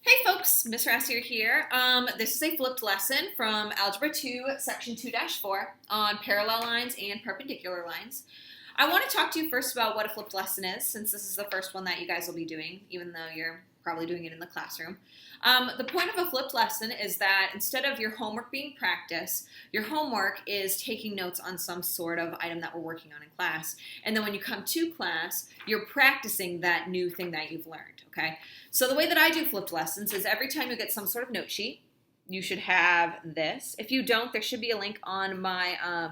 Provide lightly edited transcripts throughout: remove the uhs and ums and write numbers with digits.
Hey folks, Miss Rassier here. This is a flipped lesson from Algebra 2, Section 2-4 on parallel lines and perpendicular lines. I want to talk to you first about what a flipped lesson is, since this is the first one that you guys will be doing, even though you're probably doing it in the classroom. The point of a flipped lesson is that instead of your homework being practice, your homework is taking notes on some sort of item that we're working on in class. And then when you come to class, you're practicing that new thing that you've learned, okay? So the way that I do flipped lessons is every time you get some sort of note sheet, you should have this. If you don't, there should be a link on my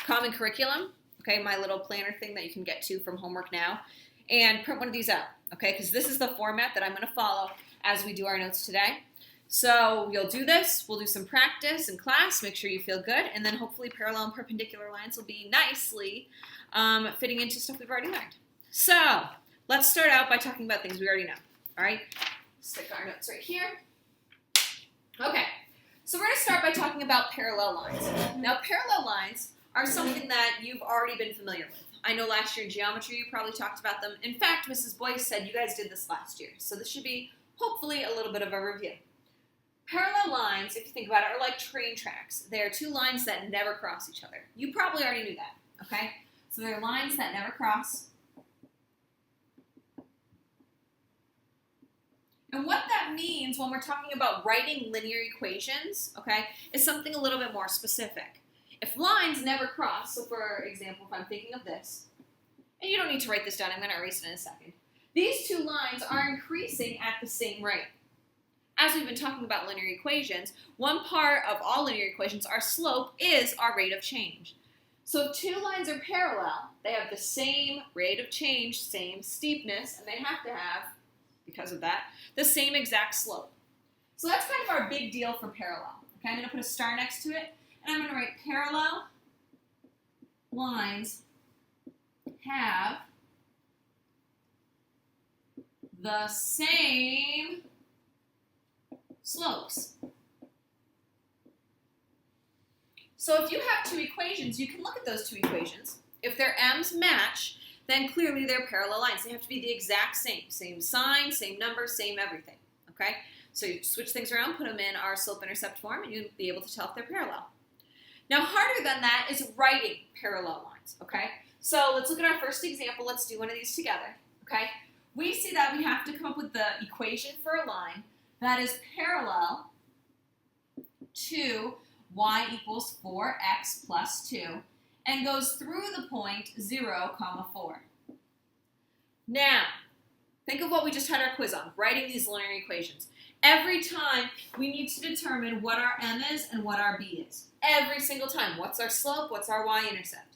Common Curriculum, okay, my little planner thing that you can get to from Homework Now, and print one of these out, okay, because this is the format that I'm going to follow as we do our notes today. So you'll do this, we'll do some practice in class, make sure you feel good, and then hopefully parallel and perpendicular lines will be nicely fitting into stuff we've already learned. So let's start out by talking about things we already know, all right? Stick our notes right here. Okay, so we're going to start by talking about parallel lines. Now, parallel lines are something that you've already been familiar with. I know last year in geometry you probably talked about them. In fact, Mrs. Boyce said you guys did this last year, so this should be hopefully a little bit of a review. Parallel lines, if you think about it, are like train tracks. They are two lines that never cross each other. You probably already knew that, okay? So they're lines that never cross. And what that means when we're talking about writing linear equations, okay, is something a little bit more specific. If lines never cross, so for example, if I'm thinking of this, and you don't need to write this down, I'm going to erase it in a second. These two lines are increasing at the same rate. As we've been talking about linear equations, one part of all linear equations, our slope, is our rate of change. So if two lines are parallel, they have the same rate of change, same steepness, and they have to have, because of that, the same exact slope. So that's kind of our big deal for parallel. Okay, I'm going to put a star next to it, and I'm going to write parallel lines have the same slopes. So if you have two equations, you can look at those two equations. If their m's match, then clearly they're parallel lines. They have to be the exact same. Same sign, same number, same everything. Okay? So you switch things around, put them in our slope-intercept form, and you'll be able to tell if they're parallel. Now, harder than that is writing parallel lines. Okay? So let's look at our first example. Let's do one of these together. Okay? We see that we have to come up with the equation for a line that is parallel to y equals 4x plus 2 and goes through the point 0, 4. Now, think of what we just had our quiz on, writing these linear equations. Every time we need to determine what our m is and what our b is. Every single time. What's our slope? What's our y-intercept?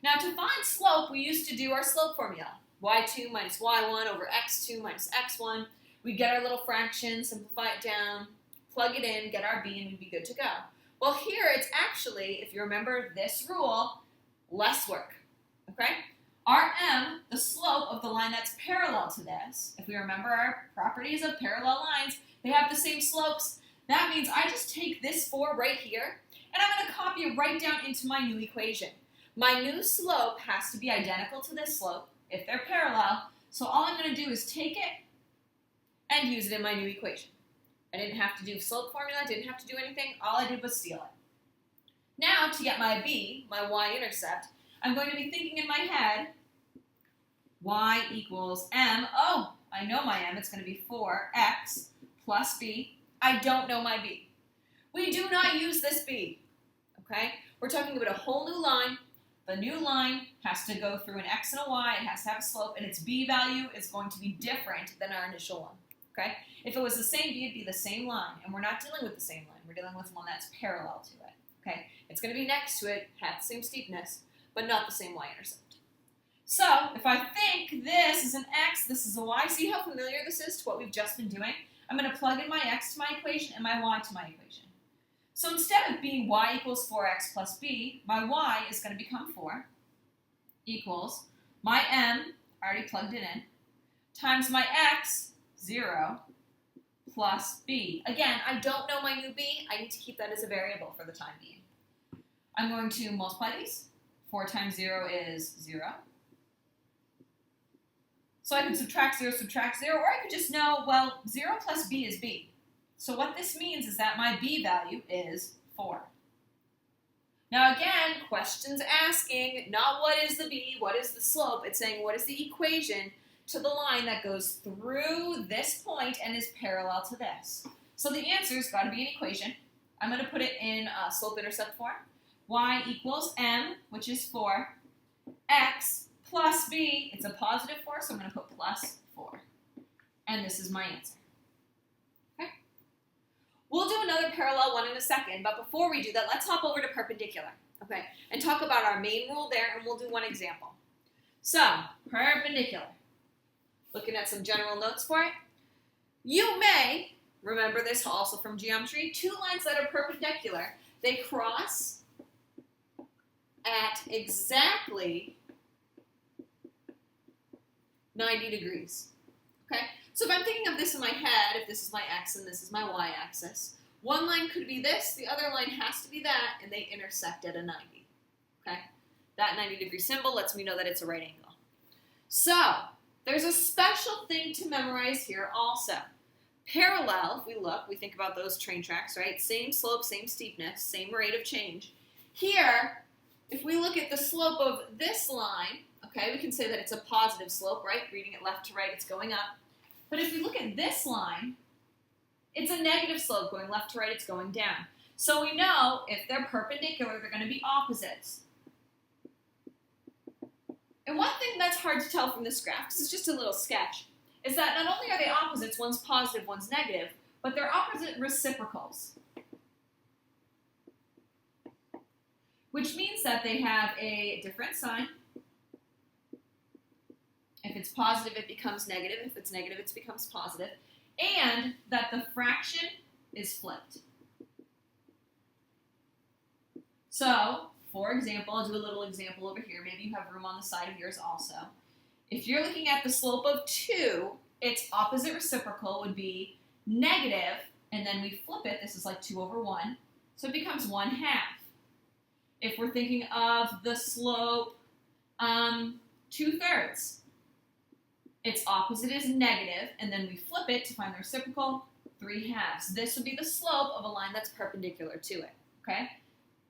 Now, to find slope, we used to do our slope formula. y2 minus y1 over x2 minus x1. We'd get our little fraction, simplify it down, plug it in, get our b, and we'd be good to go. Well, here it's actually, if you remember this rule, less work, okay? Our m, the slope of the line that's parallel to this, if we remember our properties of parallel lines, they have the same slopes. That means I just take this 4 right here, and I'm going to copy it right down into my new equation. My new slope has to be identical to this slope if they're parallel, so all I'm going to do is take it and use it in my new equation. I didn't have to do slope formula, didn't have to do anything, all I did was steal it. Now, to get my b, my y-intercept, I'm going to be thinking in my head, y equals m. Oh, I know my m, it's going to be 4x plus b. I don't know my b. We do not use this b, okay? We're talking about a whole new line. The new line has to go through an x and a y, it has to have a slope, and its b value is going to be different than our initial one, okay? If it was the same b, it'd be the same line, and we're not dealing with the same line. We're dealing with one that's parallel to it, okay? It's going to be next to it, have the same steepness, but not the same y-intercept. So, if I think this is an x, this is a y, see how familiar this is to what we've just been doing? I'm going to plug in my x to my equation and my y to my equation. So instead of being y equals 4x plus b, my y is going to become 4 equals my m, I already plugged it in, times my x, 0, plus b. Again, I don't know my new b. I need to keep that as a variable for the time being. I'm going to multiply these. 4 times 0 is 0. So I could subtract 0, or I could just know, well, 0 plus b is b. So what this means is that my b value is 4. Now again, questions asking, not what is the b, what is the slope, it's saying what is the equation to the line that goes through this point and is parallel to this. So the answer's got to be an equation. I'm going to put it in slope-intercept form. Y equals m, which is 4, x plus b, it's a positive 4, so I'm going to put plus 4. And this is my answer. Okay? We'll do another parallel one in a second, but before we do that, let's hop over to perpendicular, okay, and talk about our main rule there, and we'll do one example. So, perpendicular. Looking at some general notes for it. You may remember this also from geometry. Two lines that are perpendicular, they cross at exactly 90 degrees. Okay? So if I'm thinking of this in my head, if this is my x and this is my y-axis, one line could be this, the other line has to be that, and they intersect at a 90. Okay? That 90-degree symbol lets me know that it's a right angle. So, there's a special thing to memorize here also. Parallel, if we look, we think about those train tracks, right? Same slope, same steepness, same rate of change. Here, if we look at the slope of this line, okay, we can say that it's a positive slope, right? Reading it left to right, it's going up. But if we look at this line, it's a negative slope. Going left to right, it's going down. So we know if they're perpendicular, they're going to be opposites. And one thing that's hard to tell from this graph, this is just a little sketch, is that not only are they opposites, one's positive, one's negative, but they're opposite reciprocals. Which means that they have a different sign. If it's positive, it becomes negative. If it's negative, it becomes positive. And that the fraction is flipped. So, for example, I'll do a little example over here. Maybe you have room on the side of yours also. If you're looking at the slope of 2, its opposite reciprocal would be negative, and then we flip it. This is like 2 over 1. So it becomes 1/2. If we're thinking of the slope 2/3, its opposite is negative, and then we flip it to find the reciprocal, 3/2. This would be the slope of a line that's perpendicular to it. Okay?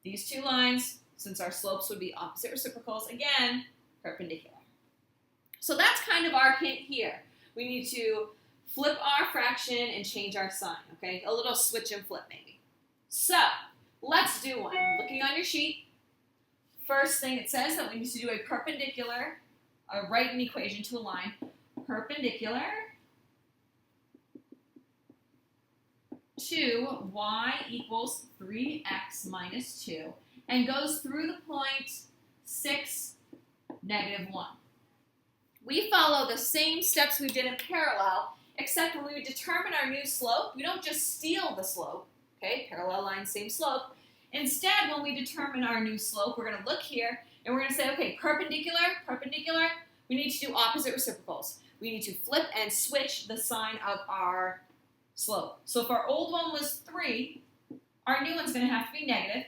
These two lines, since our slopes would be opposite reciprocals, again, perpendicular. So that's kind of our hint here. We need to flip our fraction and change our sign, okay? A little switch and flip maybe. So, let's do one. Looking on your sheet, first thing it says that we need to do a perpendicular, write an equation to a line. Perpendicular to y equals 3x minus 2 and goes through the point 6, -1. We follow the same steps we did in parallel, except when we determine our new slope, we don't just steal the slope, okay, parallel line, same slope. Instead, when we determine our new slope, we're going to look here and we're going to say, okay, perpendicular, perpendicular, we need to do opposite reciprocals. We need to flip and switch the sign of our slope. So if our old one was 3, our new one's going to have to be negative.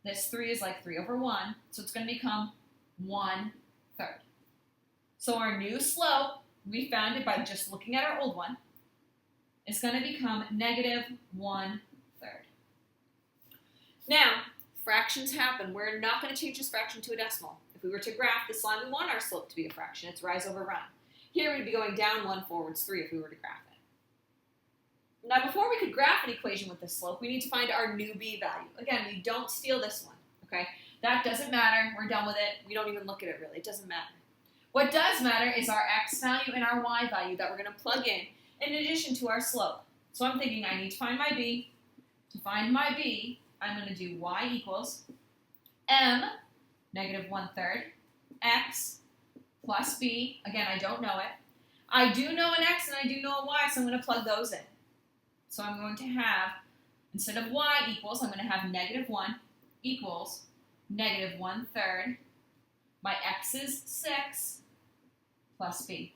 This 3 is like 3 over 1, so it's going to become 1/3. So our new slope, we found it by just looking at our old one, is going to become -1/3. Now, fractions happen. We're not going to change this fraction to a decimal. If we were to graph this line, we want our slope to be a fraction. It's rise over run. Here we'd be going down 1, forwards 3 if we were to graph it. Now, before we could graph an equation with this slope, we need to find our new b value. Again, we don't steal this one, okay? That doesn't matter. We're done with it. We don't even look at it, really. It doesn't matter. What does matter is our x value and our y value that we're going to plug in addition to our slope. So I'm thinking I need to find my b. To find my b, I'm going to do y equals m, -1/3, x plus b. Again, I don't know it. I do know an x and I do know a y, so I'm going to plug those in. So I'm going to have, instead of y equals, I'm going to have -1 equals -1/3. My x is 6 plus b.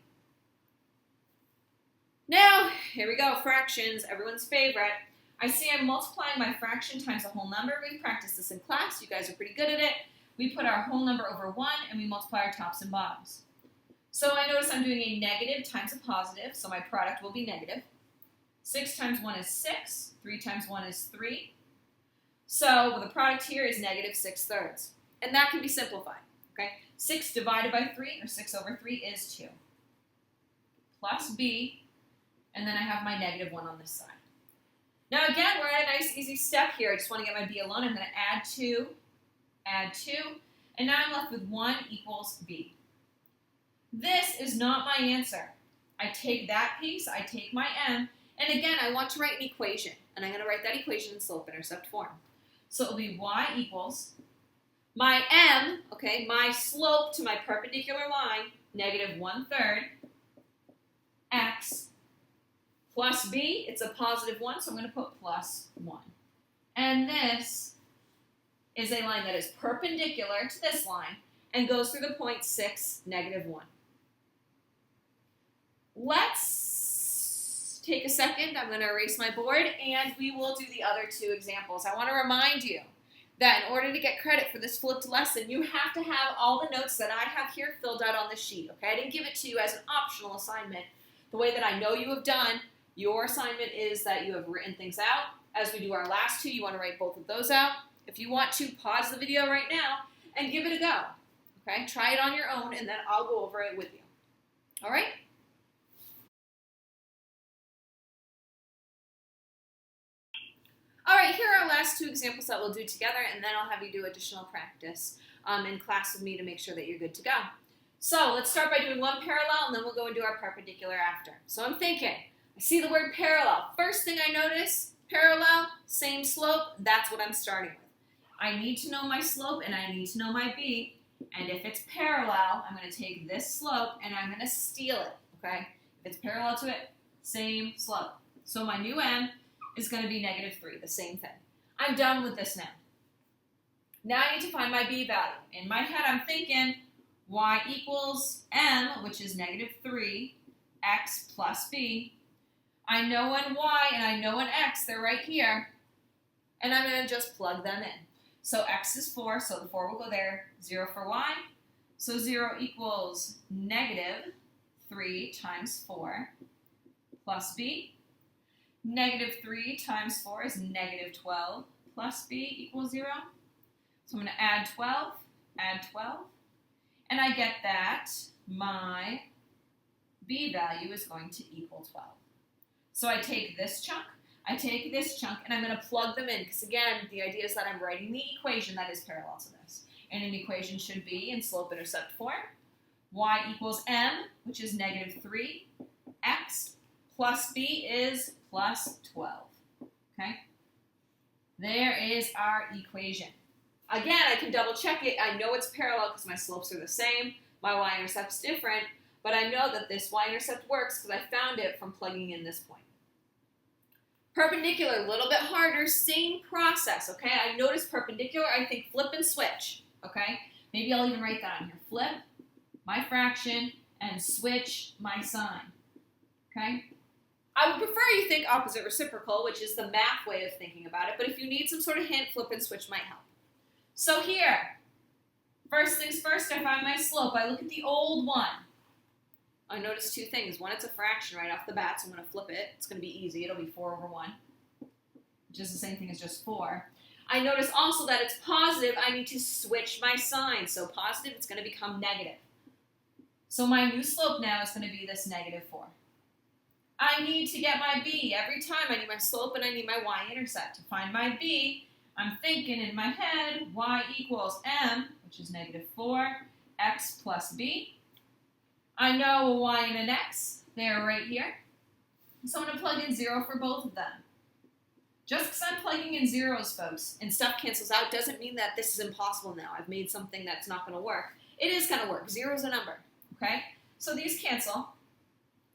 Now, here we go, fractions, everyone's favorite. I see I'm multiplying my fraction times a whole number. We practiced this in class. You guys are pretty good at it. We put our whole number over 1 and we multiply our tops and bottoms. So I notice I'm doing a negative times a positive, so my product will be negative. 6 times 1 is 6. 3 times 1 is 3. So the product here is negative 6/3. And that can be simplified. Okay? 6 divided by 3, or 6 over 3, is 2. Plus b, and then I have my negative 1 on this side. Now again, we're at a nice easy step here. I just want to get my b alone. I'm going to add 2, and now I'm left with 1 equals b. This is not my answer. I take that piece, I take my m, and again, I want to write an equation, and I'm going to write that equation in slope-intercept form. So it will be y equals my m, okay, my slope to my perpendicular line, negative 1/3, x, plus b, it's a positive 1, so I'm going to put plus 1. And this is a line that is perpendicular to this line and goes through the point 6, negative 1. Let's take a second. I'm going to erase my board, and we will do the other two examples. I want to remind you that in order to get credit for this flipped lesson, you have to have all the notes that I have here filled out on the sheet. Okay, I didn't give it to you as an optional assignment. The way that I know you have done your assignment is that you have written things out. As we do our last two, you want to write both of those out. If you want to, pause the video right now and give it a go. Okay, try it on your own, and then I'll go over it with you. All right? All right, here are our last two examples that we'll do together, and then I'll have you do additional practice in class with me to make sure that you're good to go. So let's start by doing one parallel, and then we'll go and do our perpendicular after. So I'm thinking, I see the word parallel. First thing I notice, parallel, same slope, that's what I'm starting with. I need to know my slope, and I need to know my b, and if it's parallel, I'm going to take this slope, and I'm going to steal it, okay? If it's parallel to it, same slope. So my new m is going to be negative 3, the same thing. I'm done with this now. Now I need to find my b value. In my head, I'm thinking y equals m, which is negative 3, x plus b. I know an y and I know an x, they're right here. And I'm going to just plug them in. So x is 4, so the 4 will go there. 0 for y. So 0 equals negative 3 times 4 plus b. Negative 3 times 4 is negative 12 plus b equals 0. So I'm going to add 12, and I get that my b value is going to equal 12. So I take this chunk, and I'm going to plug them in, because again, the idea is that I'm writing the equation that is parallel to this. And an equation should be in slope-intercept form. Y equals m, which is negative 3, x plus b is plus 12, okay? There is our equation. Again, I can double check it. I know it's parallel because my slopes are the same. My y-intercept's different, but I know that this y-intercept works because I found it from plugging in this point. Perpendicular, a little bit harder, same process, okay? I notice perpendicular, I think flip and switch, okay? Maybe I'll even write that on here. Flip my fraction and switch my sign, okay? I would prefer you think opposite reciprocal, which is the math way of thinking about it, but if you need some sort of hint, flip and switch might help. So here, first things first, I find my slope. I look at the old one. I notice two things. One, it's a fraction right off the bat, so I'm going to flip it. It's going to be easy. It'll be 4 over 1, which is the same thing as just 4. I notice also that it's positive. I need to switch my sign. So positive, it's going to become negative. So my new slope now is going to be this negative 4. I need to get my b. Every time I need my slope and I need my y-intercept. To find my b, I'm thinking in my head, y equals m, which is negative 4, x plus b. I know a y and an x. They're right here. So I'm going to plug in 0 for both of them. Just because I'm plugging in zeros, folks, and stuff cancels out doesn't mean that this is impossible now. I've made something that's not going to work. It is going to work. 0 is a number, okay? So these cancel.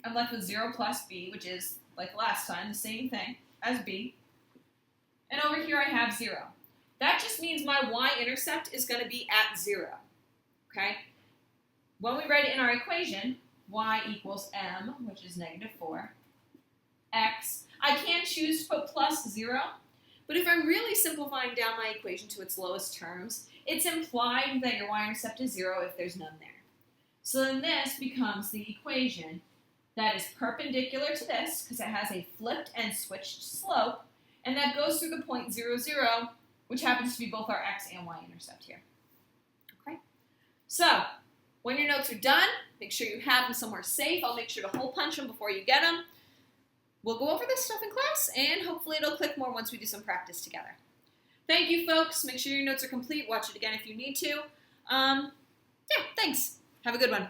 I'm left with 0 plus b, which is, like last time, the same thing as b. And over here I have 0. That just means my y-intercept is going to be at 0, okay? When we write it in our equation, y equals m, which is negative 4, x. I can choose to put plus 0, but if I'm really simplifying down my equation to its lowest terms, it's implied that your y-intercept is 0 if there's none there. So then this becomes the equation that is perpendicular to this, because it has a flipped and switched slope, and that goes through the point 0, 0, which happens to be both our x and y intercept here. Okay? So, when your notes are done, make sure you have them somewhere safe. I'll make sure to hole punch them before you get them. We'll go over this stuff in class, and hopefully it'll click more once we do some practice together. Thank you, folks. Make sure your notes are complete. Watch it again if you need to. Yeah, thanks. Have a good one.